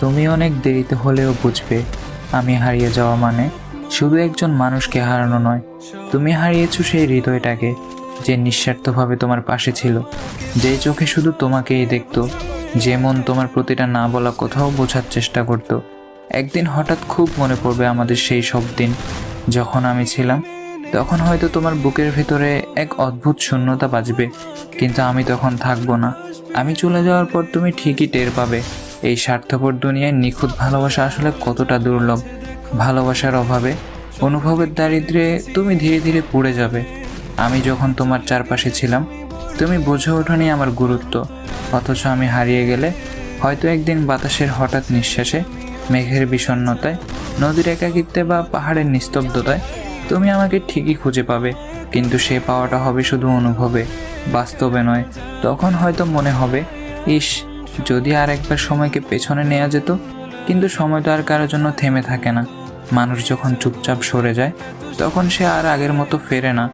তুমি অনেক দেরিতে হলেও বুঝবে, আমি হারিয়ে যাওয়া মানে শুধু একজন মানুষকে হারানো নয়। তুমি হারিয়েছো সেই হৃদয়টাকে, যে নিঃস্বার্থভাবে তোমার পাশে ছিল, যে চোখে শুধু তোমাকেই দেখতো, যে মন তোমার প্রতিটা না বলা কোথাও বোঝার চেষ্টা করত। একদিন হঠাৎ খুব মনে পড়বে আমাদের সেই সব দিন, যখন আমি ছিলাম। তখন হয়তো তোমার বুকের ভেতরে এক অদ্ভুত শূন্যতা বাজবে, কিন্তু আমি তখন থাকবো না। আমি চলে যাওয়ার পর তুমি ঠিকই টের পাবে এই স্বার্থপর দুনিয়ায় নিখুঁত ভালোবাসা আসলে কতটা দুর্লভ। ভালোবাসার অভাবে, অনুভবের দারিদ্র্যে তুমি ধীরে ধীরে পুড়ে যাবে। আমি যখন তোমার চারপাশে ছিলাম, তুমি বুঝে ওঠোনি আমার গুরুত্ব। অথচ আমি হারিয়ে গেলে, হয়তো একদিন বাতাসের হঠাৎ নিঃশ্বাসে, মেঘের বিষণ্ণতায়, নদীর একাকিত্বে বা পাহাড়ের নিস্তব্ধতায় তুমি আমাকে ঠিকই খুঁজে পাবে। কিন্তু সে পাওয়াটা হবে শুধু অনুভবে, বাস্তবে নয়। তখন হয়তো মনে হবে, ইস, যদি আর একবার সময়কে পেছনে নেওয়া যেত। কিন্তু সময় তো আর কারোর জন্য থেমে থাকে না। মানুষ যখন চুপচাপ সরে যায়, তখন সে আর আগের মতো ফেরে না।